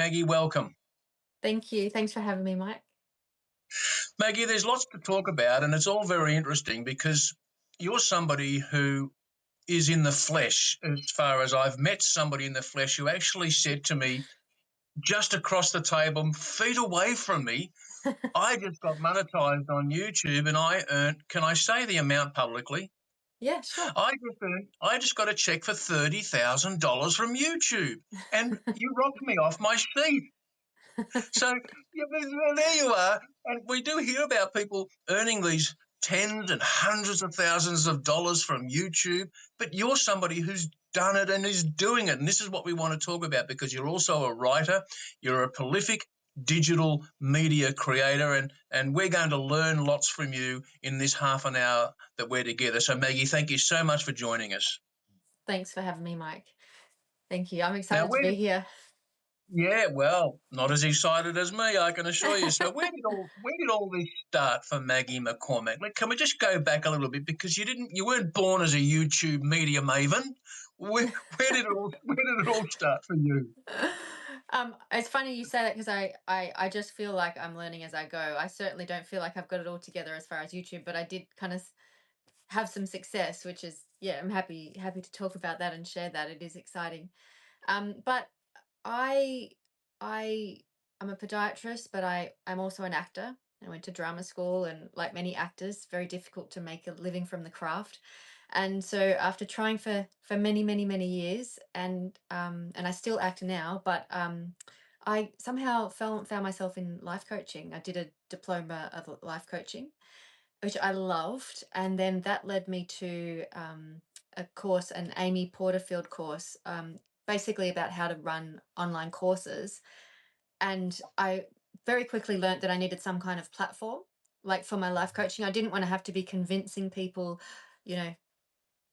Maggie, welcome. Thank you. Thanks for having me, Mike. Maggie, there's lots to talk about, and it's all very interesting because you're somebody who is in the flesh, as far as I've met somebody in the flesh who actually said to me, just across the table, feet away from me, I just got monetized on YouTube and I earned, can I say the amount publicly? Yeah, sure. I just got a check for $30,000 from YouTube, and you rocked me off my seat. So yeah, there you are. And we do hear about people earning these tens and hundreds of thousands of dollars from YouTube, but you're somebody who's done it and is doing it. And this is what we want to talk about because you're also a writer, you're a prolific digital media creator, and we're going to learn lots from you in this half an hour that we're together. So Maggie, thank you so much for joining us. Thanks for having me, Mike. Thank you. I'm Now, excited to be here. yeah, well, not as excited as me, I can assure you. So where did all this start for Maggie McCormack? Like, can we just go back a little bit because you weren't born as a YouTube media maven. Where did it all start for you? It's funny you say that because I just feel like I'm learning as I go. I certainly don't feel like I've got it all together as far as YouTube, but I did kind of have some success, which is, yeah, I'm happy to talk about that and share that. It is exciting. But I I am a podiatrist, but I'm also an actor. I went to drama school, and like many actors, very difficult to make a living from the craft. And so after trying for many years, and I still act now, but I somehow found myself in life coaching. I did a diploma of life coaching, which I loved, and then that led me to a course, an Amy Porterfield course, basically about how to run online courses. And I very quickly learned that I needed some kind of platform, like for my life coaching. I didn't want to have to be convincing people, you know,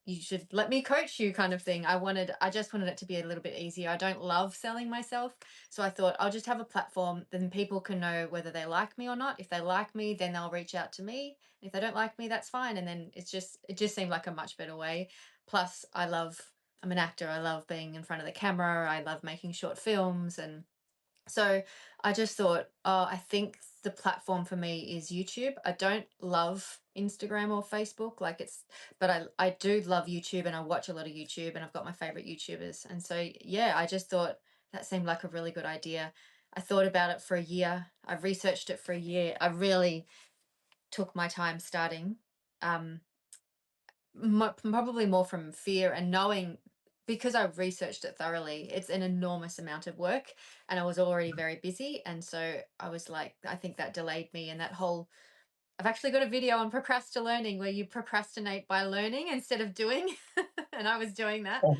you should let me coach you kind of thing. I just wanted it to be a little bit easier. I don't love selling myself. So I thought I'll just have a platform, then people can know whether they like me or not. If they like me, then they'll reach out to me. If they don't like me, that's fine. And then it just seemed like a much better way. Plus I'm an actor. I love being in front of the camera. I love making short films, and so I just thought, oh, I think the platform for me is YouTube. I don't love Instagram or Facebook, but I do love YouTube, and I watch a lot of YouTube, and I've got my favorite YouTubers. And so, yeah, I just thought that seemed like a really good idea. I thought about it for a year. I researched it for a year. I really took my time starting. Um, Probably more from fear and knowing, because I've researched it thoroughly, it's an enormous amount of work, and I was already very busy. And so I was like, I think that delayed me. And that whole, I've actually got a video on procrastinating where you procrastinate by learning instead of doing. And I was doing that. Oh,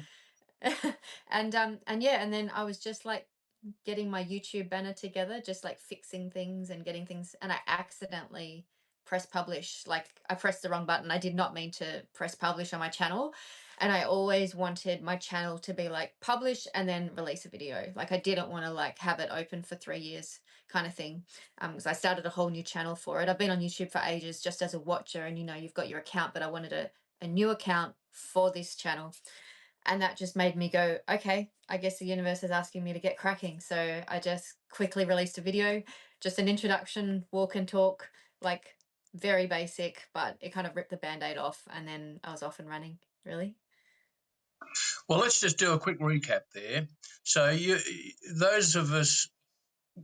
And yeah, and then I was just like getting my YouTube banner together, just like fixing things and getting things, and I accidentally press publish. Like I pressed the wrong button. I did not mean to press publish on my channel. And I always wanted my channel to be like publish and then release a video. Like I didn't want to like have it open for 3 years kind of thing. Because I started a whole new channel for it. I've been on YouTube for ages just as a watcher, and you've got your account, but I wanted a new account for this channel. And that just made me go, okay, I guess the universe is asking me to get cracking. So I just quickly released a video, just an introduction, walk and talk, like very basic, but it kind of ripped the band-aid off. And then I was off and running, really. well, let's just do a quick recap there. So those of us,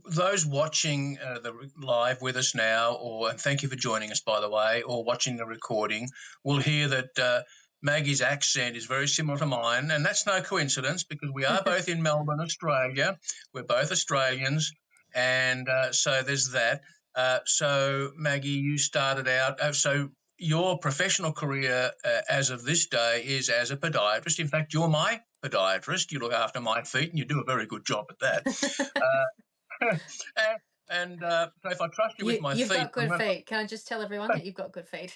those watching the live with us now, and thank you for joining us, by the way, or watching the recording, will hear that Maggie's accent is very similar to mine, and that's no coincidence because we are both in Melbourne, Australia. We're both Australians, and so there's that. So Maggie, you started out. So your professional career as of this day is as a podiatrist. In fact, you're my podiatrist. You look after my feet, and you do a very good job at that. So if I trust you with my You've feet, got good feet. Can I just tell everyone that you've got good feet?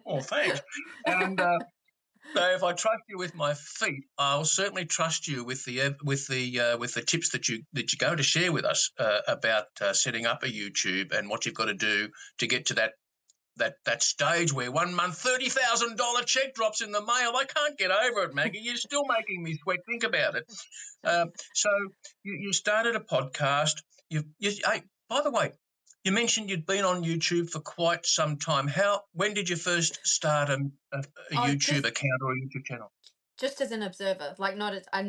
oh, thanks. And so if I trust you with my feet, I'll certainly trust you with the tips that you go to share with us about setting up a YouTube and what you've got to do to get to that stage where 1 month $30,000 check drops in the mail. I can't get over it, Maggie. You're still making me sweat. Think about it. So you started a podcast. Hey, by the way, you mentioned you'd been on YouTube for quite some time. When did you first start a Oh, YouTube account or a YouTube channel? just as an observer, like not as I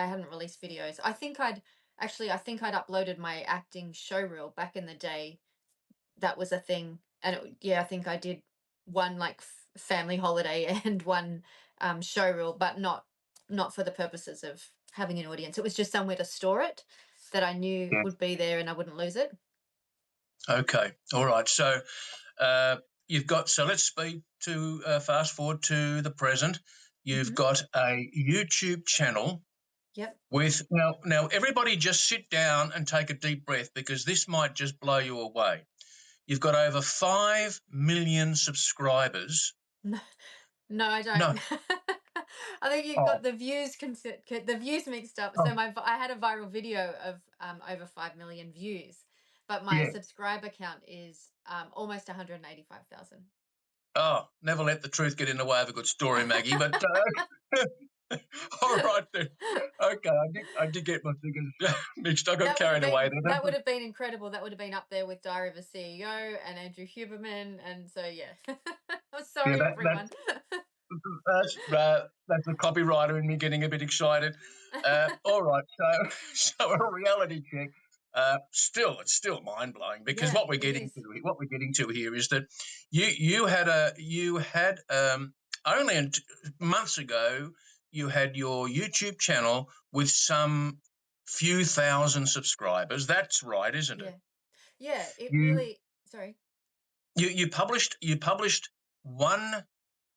hadn't released videos. I think I'd uploaded my acting show reel back in the day. That was a thing, and yeah, I think I did one like family holiday and one show reel, but not for the purposes of having an audience. It was just somewhere to store it that I knew Yeah. would be there and I wouldn't lose it. Okay. All right. So uh, let's speed to fast forward to the present. You've Hmm. got a YouTube channel Yep. with now everybody just sit down and take a deep breath because this might just blow you away. You've got over 5 million subscribers. No, no, I don't. No. I think you've got Oh, the views mixed up. So oh, I had a viral video of over 5 million views, but my yeah. subscriber count is almost 185,000. Oh, never let the truth get in the way of a good story, Maggie. But all right then. Okay, I did get my figures mixed. I got carried away there. That would have been incredible. That would have been up there with Diary of a CEO and Andrew Huberman, and so yeah. I'm Yeah, sorry, everyone. that's the copywriter in me getting a bit excited. All right, so so a reality check. It's still mind blowing because Yeah, it is. what we're getting to here is that you had only months ago you had your YouTube channel with some few thousand subscribers. That's right, isn't it? Yeah, yeah. It You really. Sorry. you published one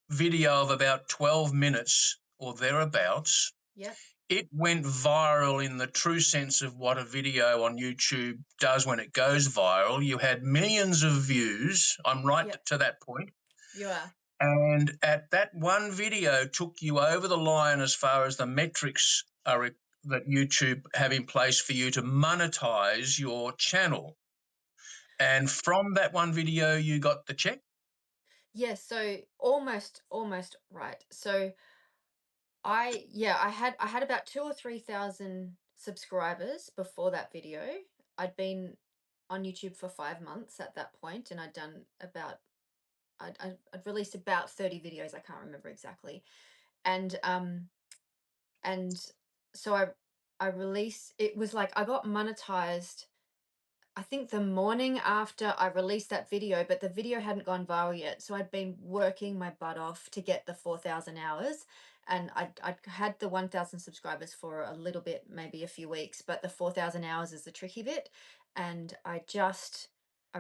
video of about 12 minutes or thereabouts. Yep. It went viral in the true sense of what a video on YouTube does when it goes viral. You had millions of views. I'm right Yep. to that point. You are. And at that one video took you over the line as far as the metrics are that YouTube have in place for you to monetize your channel. And from that one video, you got the check. Yes. So almost right. So I had about 2 or 3 thousand subscribers before that video. I'd been on YouTube for 5 months at that point, and I'd released about 30 videos. I can't remember exactly, and and so I released. It was like I got monetized, I think the morning after I released that video, but the video hadn't gone viral yet. So I'd been working my butt off to get the 4,000 hours. And I'd had the 1,000 subscribers for a little bit, maybe a few weeks, but the 4,000 hours is the tricky bit. And I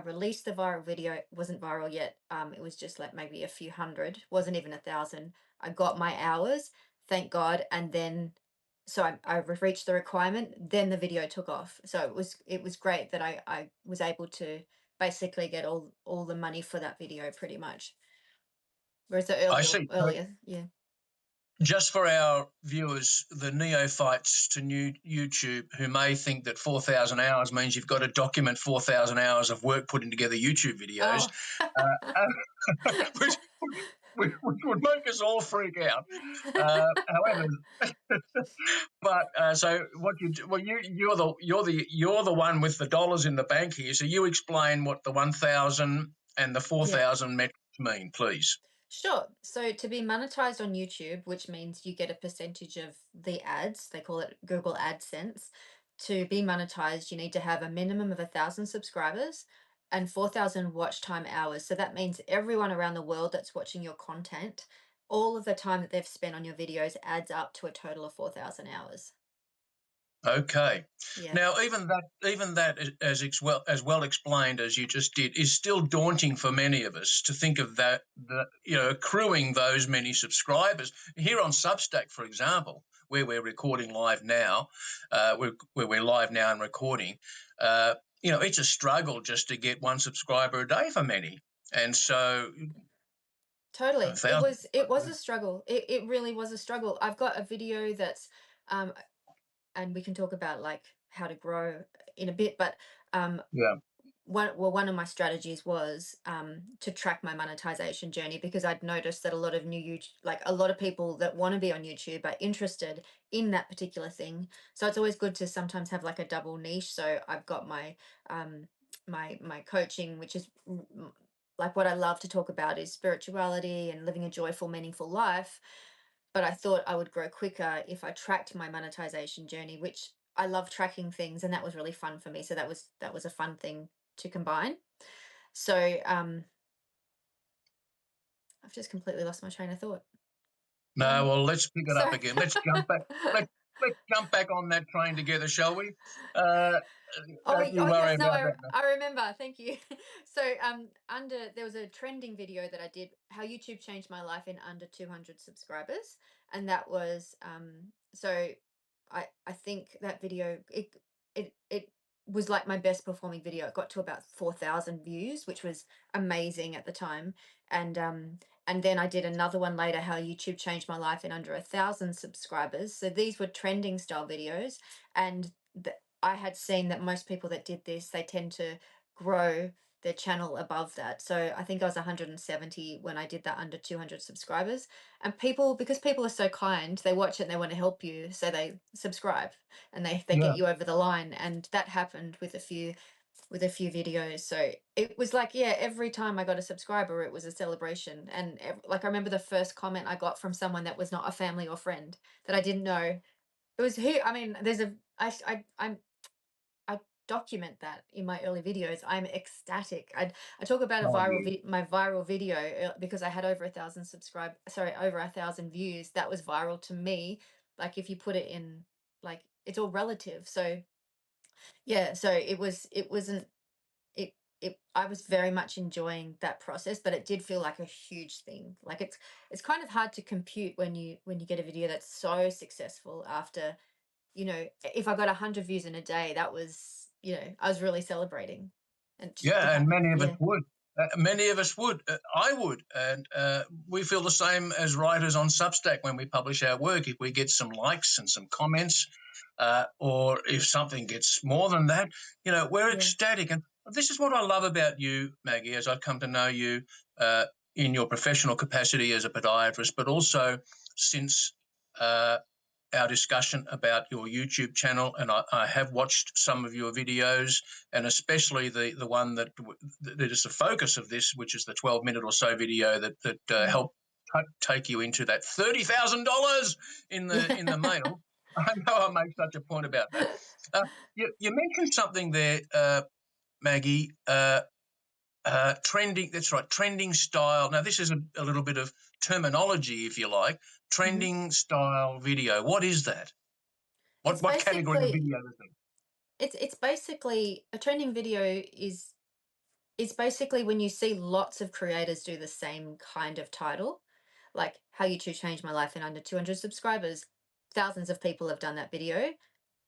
released the viral video. It wasn't viral yet. It was just like maybe a few hundred, wasn't even 1,000. I got my hours, thank God. And then so I reached the requirement, then the video took off. So it was great that I was able to basically get all the money for that video pretty much. Whereas the I see. So earlier, yeah. just for our viewers, the neophytes to new YouTube who may think that 4,000 hours means you've got to document 4,000 hours of work putting together YouTube videos, Oh. which, which would make us all freak out. However, but so what you're the one with the dollars in the bank here. So you explain what the 1,000 and the Yeah. 4,000 metrics mean, please. Sure. So to be monetized on YouTube, which means you get a percentage of the ads, they call it Google AdSense. To be monetized, you need to have a minimum of 1,000 subscribers and 4,000 watch time hours. So that means everyone around the world that's watching your content, all of the time that they've spent on your videos adds up to a total of 4,000 hours. Okay. Yeah. Now, even that, as well explained as you just did, is still daunting for many of us to think of that. Accruing those many subscribers here on Substack, for example, where we're recording live now, where we're live now and recording. It's a struggle just to get one subscriber a day for many, and so a Totally. thousand. It was a struggle. It really was a struggle. I've got a video that's um and we can talk about like how to grow in a bit, but um Yeah. one of my strategies was to track my monetization journey, because I'd noticed that a lot of new YouTube, like a lot of people that want to be on YouTube are interested in that particular thing. So it's always good to sometimes have like a double niche. So I've got my my coaching, which is like what I love to talk about is spirituality and living a joyful, meaningful life. But I thought I would grow quicker if I tracked my monetization journey, which I love tracking things, and that was really fun for me. So that was a fun thing to combine. So I've just completely lost my train of thought. No, well, let's pick it up Sorry. again. Let's jump back. Let's jump back on that train together, shall we? Oh, Don't you oh worry yes, no, about that. I remember. Thank you. So under there was a trending video that I did, how YouTube changed my life in under 200 subscribers, and that was so I think that video, it was like my best performing video. It got to about 4,000 views, which was amazing at the time. And then I did another one later, how YouTube changed my life in under 1,000 subscribers. So these were trending style videos, and I had seen that most people that did this, they tend to grow their channel above that. So I think I was 170 when I did that under 200 subscribers. And people, because people are so kind, they watch it and they want to help you, so they subscribe and they Yeah, get you over the line. And that happened with a few videos. So it was like, yeah, every time I got a subscriber, it was a celebration. And like I remember the first comment I got from someone that was not a family or friend that I didn't know. It was who, I mean, there's a I document that in my early videos. I'm ecstatic. I talk about a are you? my viral video, because I had over 1,000 over 1,000 views. That was viral to me. Like if you put it in, like it's all relative. So yeah, so it wasn't it I was very much enjoying that process, but it did feel like a huge thing. Like it's kind of hard to compute when you get a video that's so successful after, if I got 100 views in a day, that was, I was really celebrating. And to Yeah, and have, many of us yeah, would. Many of us would. I would. And we feel the same as writers on Substack when we publish our work. If we get some likes and some comments, or if something gets more than that, we're yeah, ecstatic. And this is what I love about you, Maggie, as I've come to know you in your professional capacity as a podiatrist, but also since our discussion about your YouTube channel, and I have watched some of your videos, and especially the one that is the focus of this, which is the 12-minute or so video that mm, helped take you into that $30,000 in the yeah. mail. I know I make such a point about that. You mentioned something there, Maggie. Trending, that's right, trending style. Now, this is a little bit of terminology, if you like. Mhm. Trending style video. What is that? It's What category of basically video is it? it's basically a trending video is basically when you see lots of creators do the same kind of title, like how YouTube changed my life in under 200 subscribers. Thousands of people have done that video,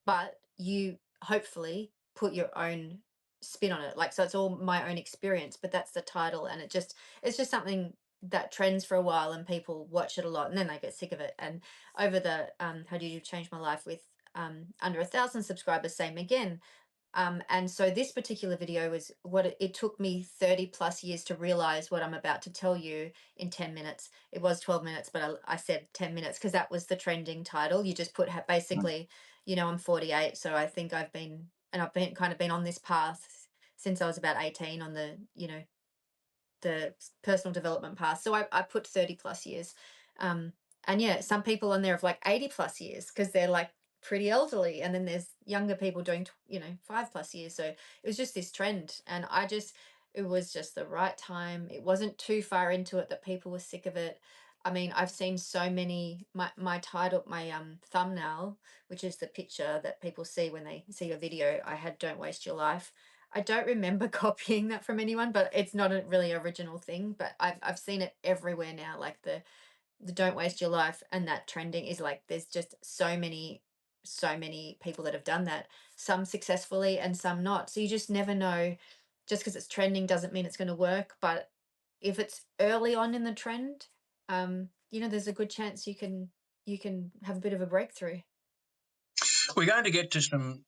but you hopefully put your own spin on it. Like, so it's all my own experience, but that's the title. And it's just something that trends for a while and people watch it a lot and then they get sick of it. And over the how did you change my life with under 1,000 subscribers, same again. And so this particular video was what it took me 30 plus years to realize what I'm about to tell you in 10 minutes. It was 12 minutes, but I said 10 minutes because that was the trending title. You just put basically, I'm 48. So I think I've been kind of been on this path since I was about 18 on the personal development path. So I put 30 plus years. Um, and yeah, some people on there have like 80 plus years because they're like pretty elderly. And then there's younger people doing, 5 plus years. So it was just this trend. And it was just the right time. It wasn't too far into it that people were sick of it. I mean, I've seen so many, my title, my thumbnail, which is the picture that people see when they see your video. I had "Don't Waste Your Life." I don't remember copying that from anyone, but it's not a really original thing. But I've seen it everywhere now, like the "Don't Waste Your Life" and that trending is like there's just so many people that have done that, some successfully and some not. So you just never know. Just because it's trending doesn't mean it's going to work. But if it's early on in the trend, there's a good chance you can have a bit of a breakthrough. We're going to get to some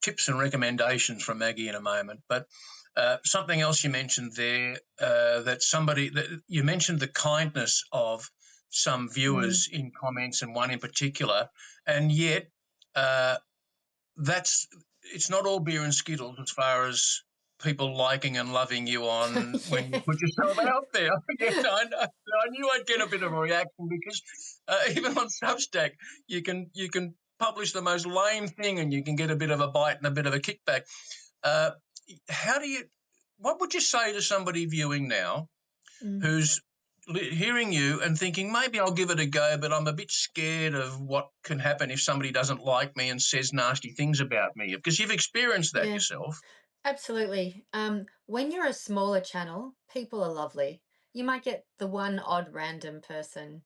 tips and recommendations from Maggie in a moment. But something else you mentioned there, that you mentioned the kindness of some Mm. viewers in comments, and one in particular, and yet uh, that's it's not all beer and skittles as far as people liking and loving you on when you Yeah. put yourself out there. Yes, I know. I knew I'd get a bit of a reaction because even on Substack, you can publish the most lame thing and you can get a bit of a bite and a bit of a kickback. Uh, how do you? What would you say to somebody viewing now Mm. who's hearing you and thinking, maybe I'll give it a go, but I'm a bit scared of what can happen if somebody doesn't like me and says nasty things about me? Because you've experienced that Yeah, yourself. absolutely. When you're a smaller channel, people are lovely. You might get the one odd random person,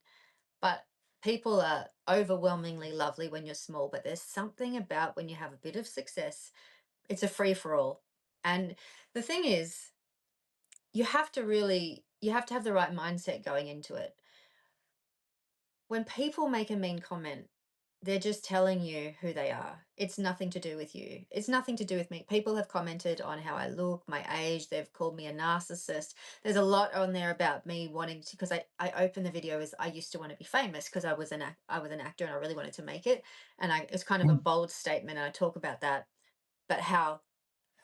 but people are overwhelmingly lovely when you're small. But there's something about when you have a bit of success, it's a free for all. And the thing is, you have to have the right mindset going into it. When people make a mean comment, they're just telling you who they are. It's nothing to do with you. It's nothing to do with me. People have commented on how I look, my age. They've called me a narcissist. There's a lot on there about me wanting to, because I opened the video as I used to want to be famous because I was an actor and I really wanted to make it. And it's kind of a Mm. bold statement and I talk about that, but how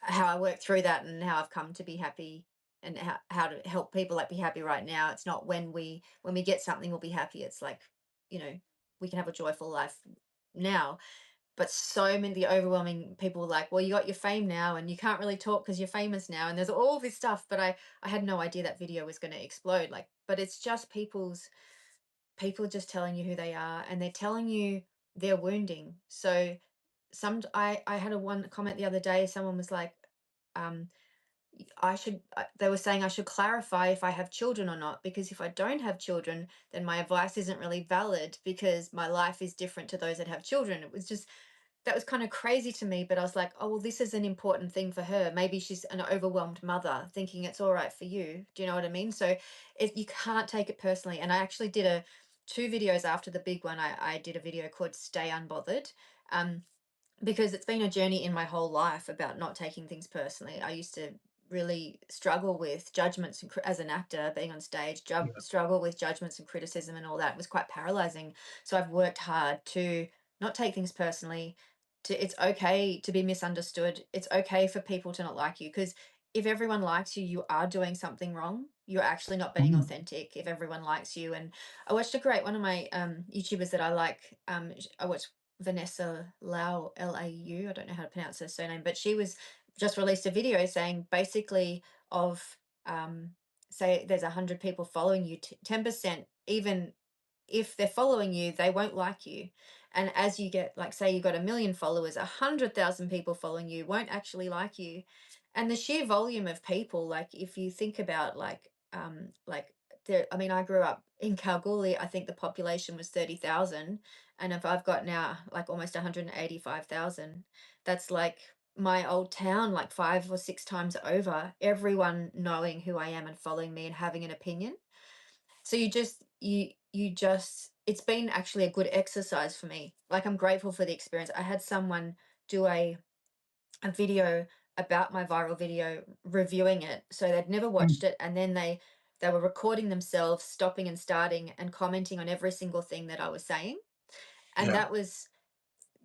I worked through that and how I've come to be happy and how to help people like be happy right now. It's not when we get something we'll be happy. It's like, you know, we can have a joyful life now. But so many the overwhelming people were like, well, you got your fame now and you can't really talk because you're famous now. And there's all this stuff. But I had no idea that video was going to explode. Like, but it's just people just telling you who they are and they're telling you their wounding. So I had a one comment the other day, someone was like, um they were saying I should clarify if I have children or not, because if I don't have children then my advice isn't really valid because my life is different to those that have children. It was just, that was kind of crazy to me, but I was like, oh well, this is an important thing for her. Maybe she's an overwhelmed mother thinking it's all right for you. Do you know what I mean? So you can't take it personally. And I actually did a two videos after the big one. I did a video called Stay Unbothered. um because it's been a journey in my whole life about not taking things personally. I used to really struggle with judgments and as an actor being on stage, Yeah. struggle with judgments and criticism and all that. It was quite paralyzing. So I've worked hard to not take things personally. To It's okay to be misunderstood. It's okay for people to not like you, because if everyone likes you, you are doing something wrong. You're actually not being Mm. authentic if everyone likes you. And I watched a great one of my YouTubers that I like. I watched Vanessa Lau, Lau. I don't know how to pronounce her surname, but she was just released a video saying basically of say there's 100 people following you, 10%, even if they're following you, they won't like you. And as you get, like, say you got 1 million followers, 100,000 people following you won't actually like you. And the sheer volume of people, like if you think about like there, I mean, I grew up in Kalgoorlie. I think the population was 30,000. And if I've got now like almost 185,000, that's like my old town, like 5 or 6 times over, everyone knowing who I am and following me and having an opinion. So you just it's been actually a good exercise for me. Like, I'm grateful for the experience. I had someone do a video about my viral video reviewing it. So they'd never Mm. watched it, and then they were recording themselves stopping and starting and commenting on every single thing that I was saying. And Yeah.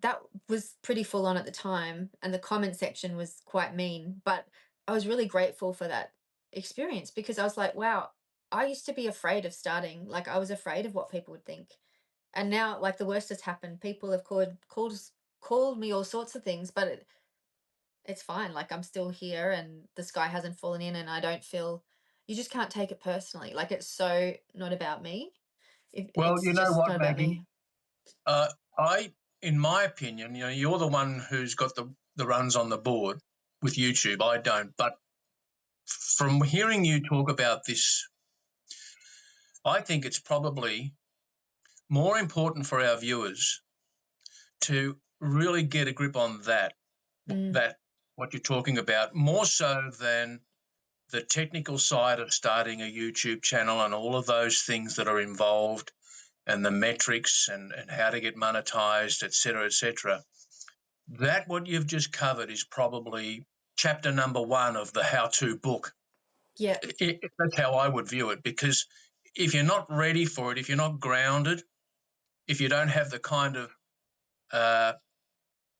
that was pretty full on at the time, and the comment section was quite mean, but I was really grateful for that experience because I was like, wow, I used to be afraid of starting. Like, I was afraid of what people would think. And now, like, the worst has happened. People have called me all sorts of things, but it's fine. Like, I'm still here and the sky hasn't fallen in, and I don't feel, you just can't take it personally. Like, it's so not about me. Well, It's you know just what, not about Maggie? me. Uh, in my opinion, you're the one who's got the runs on the board with YouTube. I don't. But from hearing you talk about this, I think it's probably more important for our viewers to really get a grip on Mm, that what you're talking about, more so than the technical side of starting a YouTube channel and all of those things that are involved, and the metrics and how to get monetized, et cetera, et cetera. That what you've just covered is probably chapter number one of the how-to book. Yeah. That's how I would view it, because if you're not ready for it, if you're not grounded, if you don't have the kind of uh,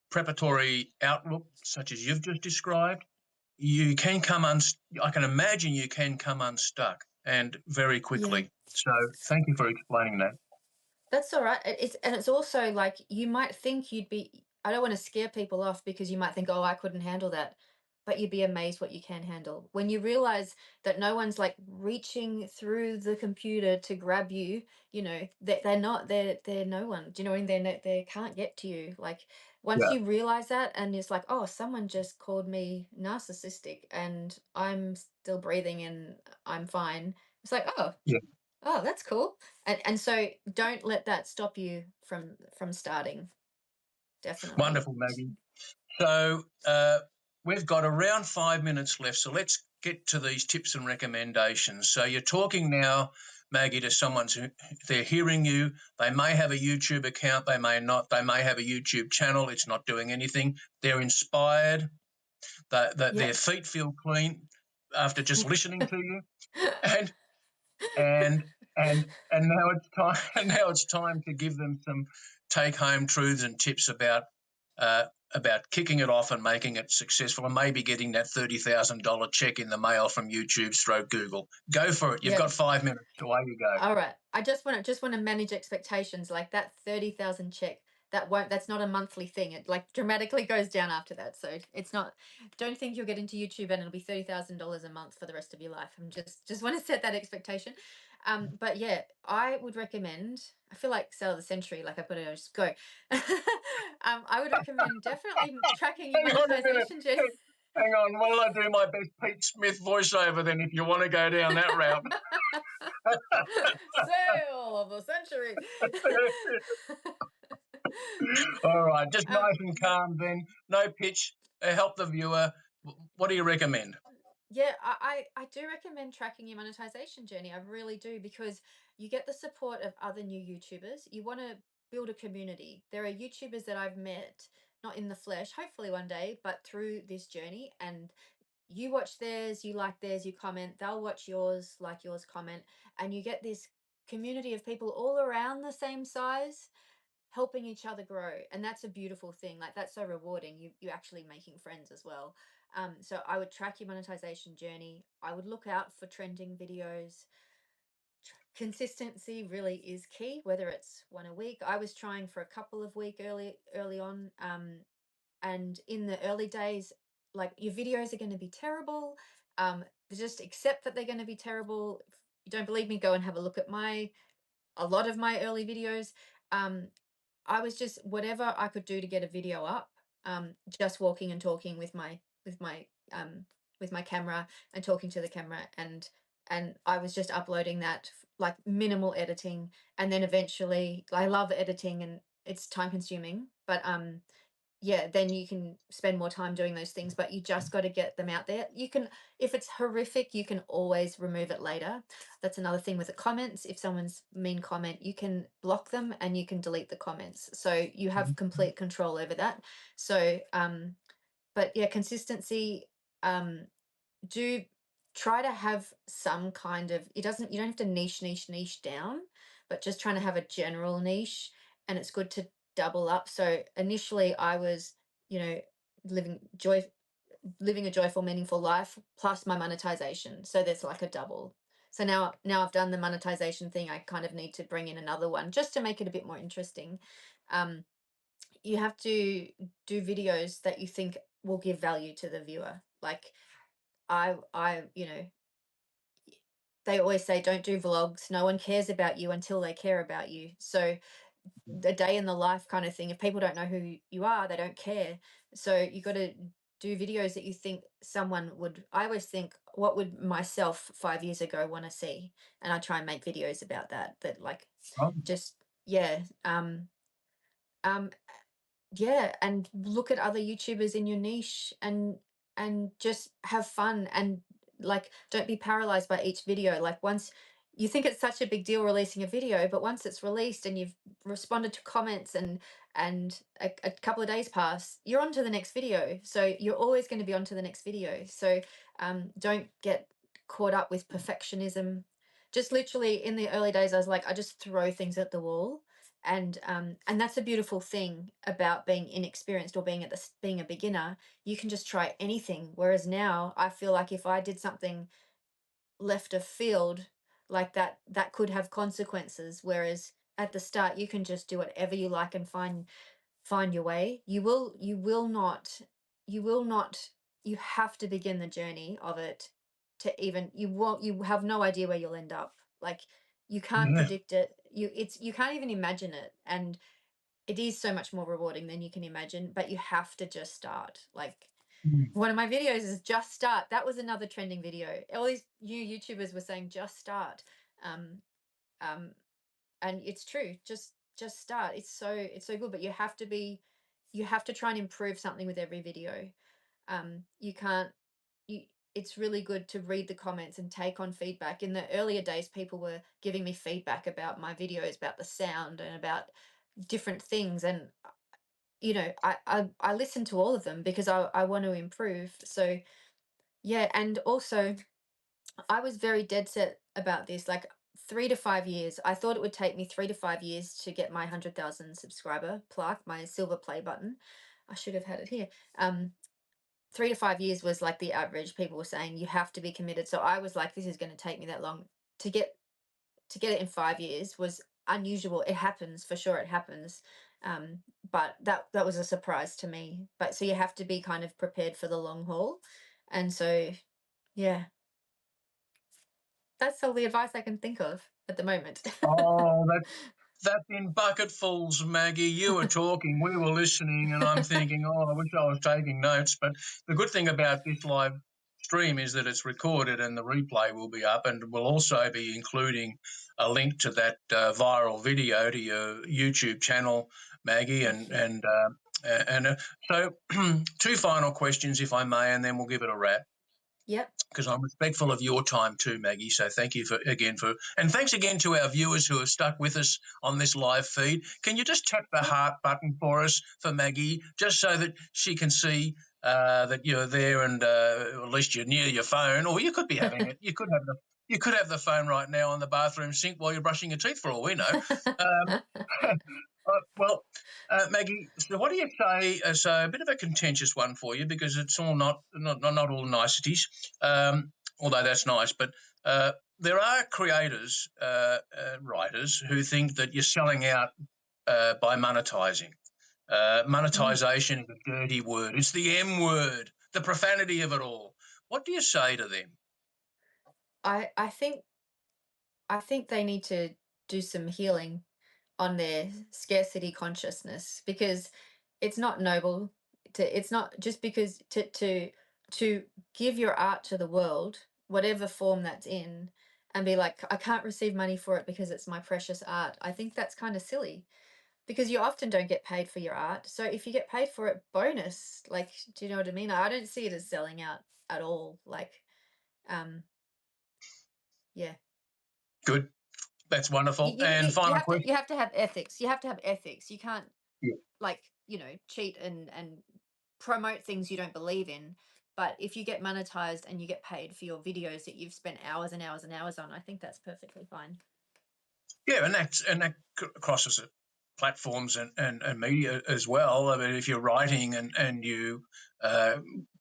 preparatory outlook such as you've just described, you can come I can imagine you can come unstuck, and very Yeah. quickly. So thank you for explaining that. That's all right. It's also like you might think you'd be. I don't want to scare people off because you might think, oh, I couldn't handle that, but you'd be amazed what you can handle when you realize that no one's like reaching through the computer to grab you. You know that they're not. They're no one. Do you know what I mean? They can't get to you. Like once Yeah, you realize that, and it's like, oh, someone just called me narcissistic, and I'm still breathing and I'm fine. It's like, oh, yeah. oh, that's cool. And so don't let that stop you from starting. Definitely. Wonderful, Maggie. So we've got around 5 minutes left. So let's get to these tips and recommendations. So you're talking now, Maggie, to someone who they're hearing you. They may have a YouTube account, they may not. They may have a YouTube channel. It's not doing anything. They're inspired. Their Yep. feet feel clean after just listening to you, and and and now it's time. And now it's time to give them some take-home truths and tips uh, about kicking it off and making it successful, and maybe getting that $30,000 check in the mail from YouTube stroke Google. Go for it. You've Yep. got 5 minutes. Away you go. All right. I just want to manage expectations. Like that 30,000 check, that's not a monthly thing. It like dramatically goes down after that. So it's not, don't think you'll get into YouTube and it'll be $30,000 a month for the rest of your life. I'm just want to set that expectation. But yeah, I would recommend, I feel like sell of the century, like I've got to just go. I would recommend definitely tracking your Hang on a minute. monetization journey. Hang on. While I do my best Pete Smith voiceover, then, if you want to go down that route. Sale of the century. All right. Just um, nice and calm then. No pitch. Help the viewer. What do you recommend? yeah, I do recommend tracking your monetization journey. I really do because you get the support of other new YouTubers. You want to build a community. There are YouTubers that I've met, not in the flesh, hopefully one day, but through this journey. And you watch theirs, you like theirs, you comment, they'll watch yours, like yours, comment, and you get this community of people all around the same size helping each other grow, and that's a beautiful thing. Like that's so rewarding. You actually making friends as well. So I would track your monetization journey. I would look out for trending videos. Consistency really is key, whether it's one a week. I was trying for a couple of week early on, and in the early days, like your videos are going to be terrible. Just accept that they're going to be terrible. If you don't believe me, go and have a look at a lot of my early videos. um I was just whatever I could do to get a video up, just walking and talking um with my camera and talking to the camera, and I was just uploading that like minimal editing, and then eventually I love editing and it's time consuming, but yeah, then you can spend more time doing those things, but you just got to get them out there. You can, if it's horrific, you can always remove it later. That's another thing with the comments. If someone's mean comment, you can block them and you can delete the comments. So you have complete control over that. So, but yeah, consistency, um, do try to have some kind of, you don't have to niche down, but just trying to have a general niche, and it's good to double up. So initially I was, you know, living joy living a joyful, meaningful life plus my monetization. So there's like a double. So now I've done the monetization thing, I kind of need to bring in another one just to make it a bit more interesting. Um, you have to do videos that you think will give value to the viewer. Like you know, they always say don't do vlogs. No one cares about you until they care about you. So the day in the life kind of thing. If people don't know who you are, they don't care. So you got to do videos that you think someone would. I always think, what would myself 5 years ago want to see? And I try and make videos about that. That like, Oh, just yeah, um, yeah, and look at other YouTubers in your niche, and just have fun, and like don't be paralyzed by each video. Like once you think it's such a big deal releasing a video, but once it's released and you've responded to comments and a couple of days pass, you're on to the next video. So you're always going to be on to the next video. So don't get caught up with perfectionism. Just literally in the early days, I was like, I just throw things at the wall. And that's a beautiful thing about being inexperienced or being a beginner. You can just try anything. Whereas now I feel like if I did something left of field like that, that could have consequences, whereas at the start you can just do whatever you like and find your way. You will not you have to begin the journey of it to even you have no idea where you'll end up. Like, you can't Yeah. predict it. You can't even imagine it, and it is so much more rewarding than you can imagine, but you have to just start. Like, Mm. one of my videos is just start. That was another trending video. All these new YouTubers were saying just start. Um, um, and it's true. Just start. It's so good, but you have to try and improve something with every video. You can't you It's really good to read the comments and take on feedback. In the earlier days, people were giving me feedback about my videos, about the sound and about different things. And I listen to all of them because I want to improve. So yeah, and also I was very dead set about this. Like, 3 to 5 years. I thought it would take me 3 to 5 years to get my 100,000 subscriber plaque, my silver play button. I should have had it here. 3 to 5 years was like the average. People were saying you have to be committed. So I was like, this is going to take me that long to get it in 5 years was unusual. It happens for sure. It happens. But that was a surprise to me. But so you have to be kind of prepared for the long haul. And so, yeah, that's all the advice I can think of at the moment. Oh, that's in bucketfuls, Maggie. You were talking, we were listening, and I'm thinking, oh, I wish I was taking notes. But the good thing about this live stream is that it's recorded and the replay will be up, and we'll also be including a link to that viral video to your YouTube channel, Maggie. Thank And you. and uh, and so, two final questions, if I may, and then we'll give it a wrap, Yep. because I'm respectful of your time too, Maggie. So thank you and thanks again to our viewers who have stuck with us on this live feed. Can you just tap the Yep. heart button for us for Maggie, just so that she can see that you're there, and at least you're near your phone, or you could be having it. You could have the phone right now on the bathroom sink while you're brushing your teeth, for all we know. Um, well, Maggie, so what do you say? So a bit of a contentious one for you, because it's all not all niceties. Although that's nice, but there are creators, writers who think that you're selling out by monetizing. Mm. Monetization is a dirty word. It's the M word, the profanity of it all. What do you say to them? I think they need to do some healing on their scarcity consciousness, because it's not noble it's not just because to give your art to the world, whatever form that's in, and be like, I can't receive money for it because it's my precious art. I think that's kind of silly, because you often don't get paid for your art. So if you get paid for it, bonus. Like, do you know what I mean? I don't see it as selling out at all. Like, um yeah. Good. That's you, wonderful. you, And you you final have to question. you have to have ethics. You have to have ethics. You can't, Yeah. like, cheat and promote things you don't believe in. But if you get monetized and you get paid for your videos that you've spent hours and hours and hours on, I think that's perfectly fine. Yeah, and that crosses platforms and media as well. I mean, if you're writing and you uh,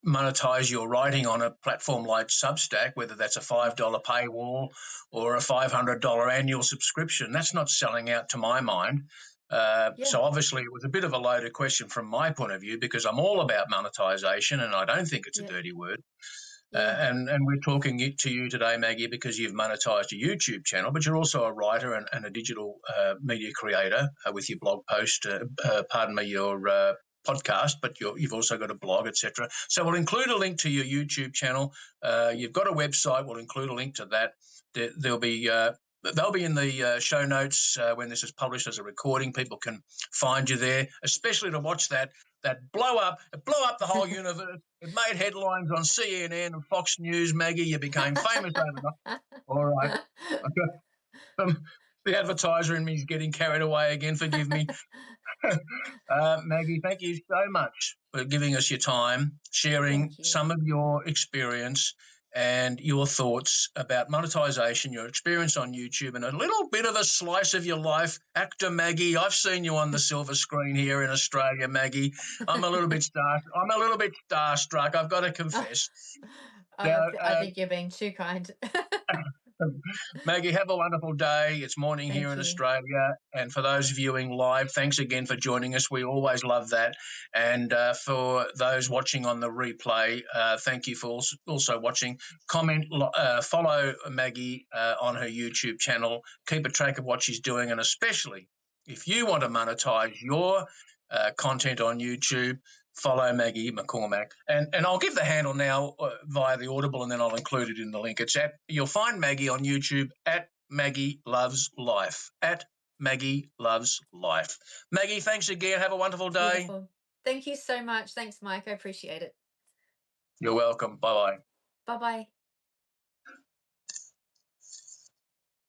monetize your writing on a platform like Substack, whether that's a $5 paywall or a $500 annual subscription, that's not selling out to my mind. Yeah. So obviously, it was a bit of a loaded question from my point of view, because I'm all about monetization, and I don't think it's a Yeah. dirty word. Yeah. And we're talking to you today, Maggie, because you've monetized your YouTube channel, but you're also a writer and a digital media creator with your blog post. Pardon me, your podcast, but you've also got a blog, etc. So we'll include a link to your YouTube channel. You've got a website. We'll include a link to that. There'll be They'll be in the show notes when this is published as a recording. People can find you there, especially to watch that blow up the whole universe. It made headlines on CNN and Fox News. Maggie, you became famous overnight. All right. Okay. The advertiser in me is getting carried away again. Forgive me. Maggie, thank you so much for giving us your time, sharing Thank you. some of your experience and your thoughts about monetization, your experience on YouTube, and a little bit of a slice of your life. Actor Maggie, I've seen you on the silver screen here in Australia, Maggie. I'm a little bit starstruck. I've got to confess. Now, I think you're being too kind. Maggie, have a wonderful day. It's morning here Thank in you. Australia. And for those viewing live, thanks again for joining us. We always love that. And for those watching on the replay, thank you for also watching. Comment, follow Maggie on her YouTube channel. Keep a track of what she's doing. And especially if you want to monetize your content on YouTube, follow Maggie McCormack. And I'll give the handle now via the Audible, and then I'll include it in the link. You'll find Maggie on YouTube at Maggie Loves Life. At Maggie Loves Life. Maggie, thanks again. Have a wonderful day. Beautiful. Thank you so much. Thanks, Mike. I appreciate it. You're welcome. Bye bye. Bye bye.